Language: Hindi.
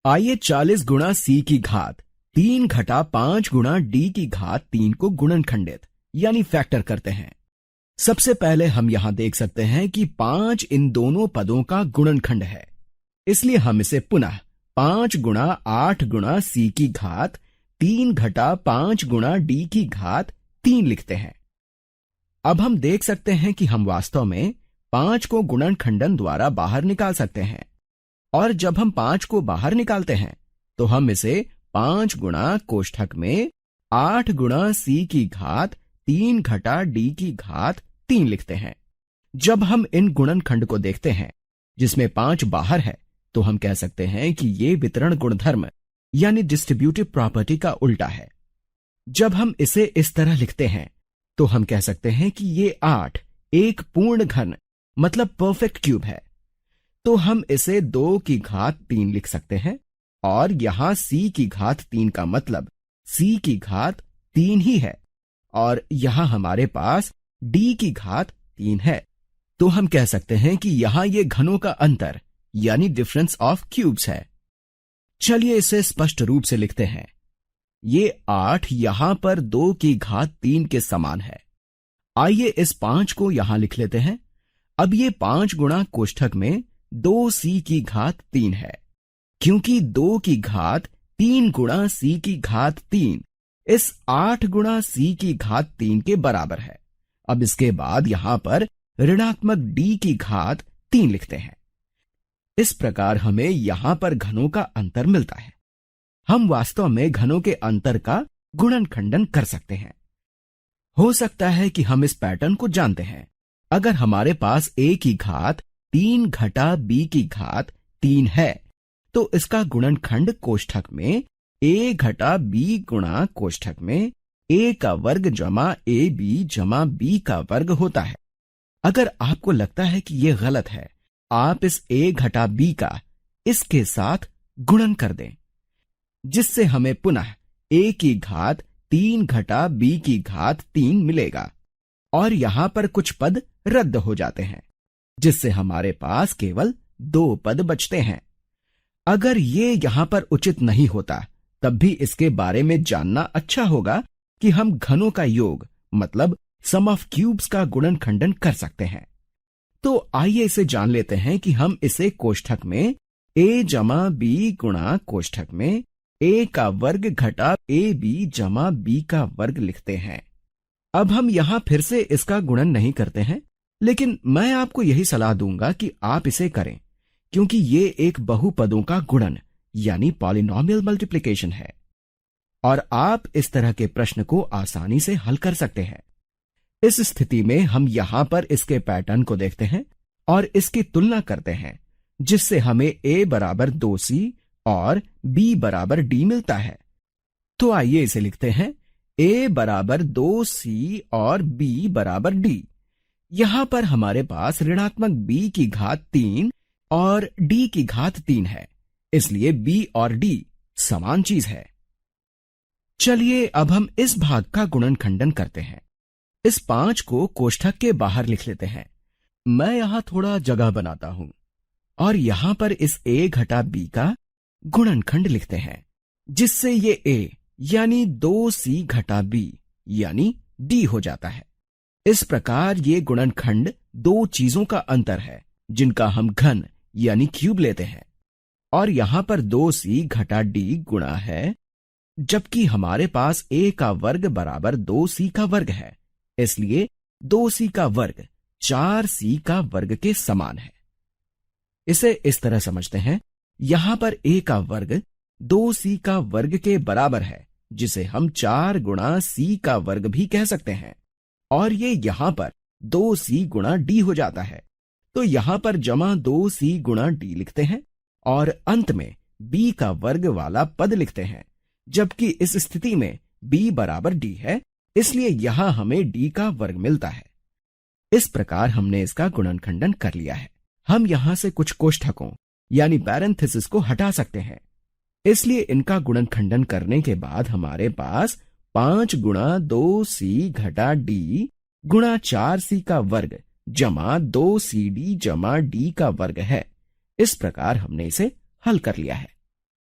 आइए 40 गुणा सी की घात 3 घटा 5 गुणा डी की घात 3 को गुणनखंडित यानी फैक्टर करते हैं। सबसे पहले हम यहां देख सकते हैं कि 5 इन दोनों पदों का गुणनखंड है, इसलिए हम इसे पुनः 5 गुणा 8 गुणा सी की घात 3 घटा 5 गुणा डी की घात 3 लिखते हैं। अब हम देख सकते हैं कि हम वास्तव में 5 को गुणनखंडन द्वारा बाहर निकाल सकते हैं, और जब हम 5 को बाहर निकालते हैं तो हम इसे 5 गुणा कोष्ठक में 8 गुणा सी की घात 3 घटा डी की घात 3 लिखते हैं। जब हम इन गुणनखंड को देखते हैं जिसमें 5 बाहर है तो हम कह सकते हैं कि ये वितरण गुणधर्म यानी डिस्ट्रीब्यूटिव प्रॉपर्टी का उल्टा है। जब हम इसे इस तरह लिखते हैं तो हम कह सकते हैं कि ये 8 एक पूर्ण घन मतलब परफेक्ट क्यूब है। तो हम इसे 2 की घात 3 लिख सकते हैं, और यहां c की घात 3 का मतलब c की घात 3 ही है, और यहां हमारे पास d की घात 3 है। तो हम कह सकते हैं कि यहां ये घनों का अंतर यानी डिफरेंस ऑफ क्यूब्स है। चलिए इसे स्पष्ट रूप से लिखते हैं। ये 8 यहां पर 2 की घात 3 के समान है। आइए इस 5 को यहां लिख लेते हैं। अब ये 5 गुणा कोष्ठक में 2c की घात 3 है, क्योंकि 2 की घात 3 गुणा c की घात 3 इस 8 गुणा c की घात 3 के बराबर है। अब इसके बाद यहां पर ऋणात्मक d की घात 3 लिखते हैं। इस प्रकार हमें यहां पर घनों का अंतर मिलता है। हम वास्तव में घनों के अंतर का गुणनखंडन कर सकते हैं। हो सकता है कि हम इस पैटर्न को जानते हैं। अगर हमारे पास a की घात 3 घटा b की घात 3 है तो इसका गुणनखंड कोष्ठक में a घटा b गुणा कोष्ठक में a का वर्ग जमा ab जमा b का वर्ग होता है। अगर आपको लगता है कि यह गलत है, आप इस a घटा b का इसके साथ गुणन कर दें, जिससे हमें पुनः a की घात 3 घटा b की घात 3 मिलेगा, और यहां पर कुछ पद रद्द हो जाते हैं, जिससे हमारे पास केवल 2 पद बचते हैं। अगर ये यहां पर उचित नहीं होता तब भी इसके बारे में जानना अच्छा होगा कि हम घनों का योग मतलब सम ऑफ क्यूब्स का गुणनखंडन कर सकते हैं। तो आइए इसे जान लेते हैं कि हम इसे कोष्ठक में a जमा b गुणा कोष्ठक में a का वर्ग घटा ab जमा b का वर्ग लिखते हैं। अब हम यहां फिर से इसका गुणन नहीं करते हैं, लेकिन मैं आपको यही सलाह दूंगा कि आप इसे करें, क्योंकि ये एक बहुपदों का गुणन यानी पॉलिनोमियल मल्टीप्लिकेशन है, और आप इस तरह के प्रश्न को आसानी से हल कर सकते हैं। इस स्थिति में हम यहां पर इसके पैटर्न को देखते हैं और इसकी तुलना करते हैं, जिससे हमें a बराबर 2c और b बराबर d मिलता है। तो आइए इसे लिखते हैं। a बराबर 2c और b बराबर d। यहां पर हमारे पास ऋणात्मक b की घात 3 और d की घात 3 है, इसलिए b और d समान चीज है। चलिए अब हम इस भाग का गुणनखंडन करते हैं। इस 5 को कोष्ठक के बाहर लिख लेते हैं। मैं यहां थोड़ा जगह बनाता हूं और यहां पर इस a घटा b का गुणनखंड लिखते हैं, जिससे ये a यानी 2c घटा b यानी d हो जाता है। इस प्रकार ये गुणनखंड 2 चीजों का अंतर है जिनका हम घन यानी क्यूब लेते हैं, और यहां पर 2c घटा d गुणा है, जबकि हमारे पास a का वर्ग बराबर 2c का वर्ग है, इसलिए 2c का वर्ग 4c का वर्ग के समान है। इसे इस तरह समझते हैं। यहां पर a का वर्ग 2c का वर्ग के बराबर है, जिसे हम 4 गुणा c का वर्ग भी कह सकते हैं, और ये यहां पर 2c गुणा d हो जाता है। तो यहां पर जमा 2c गुणा d लिखते हैं और अंत में b का वर्ग वाला पद लिखते हैं, जबकि इस स्थिति में b बराबर d है, इसलिए यहां हमें d का वर्ग मिलता है। इस प्रकार हमने इसका गुणनखंडन कर लिया है। हम यहां से कुछ कोष्ठकों यानी पैरेंथेसिस को हटा सकते हैं, इसलिए इनका गुणनखंडन करने के बाद हमारे पास 5 गुणा 2c घटा d गुणा 4c का वर्ग जमा 2cd जमा d का वर्ग है। इस प्रकार हमने इसे हल कर लिया है।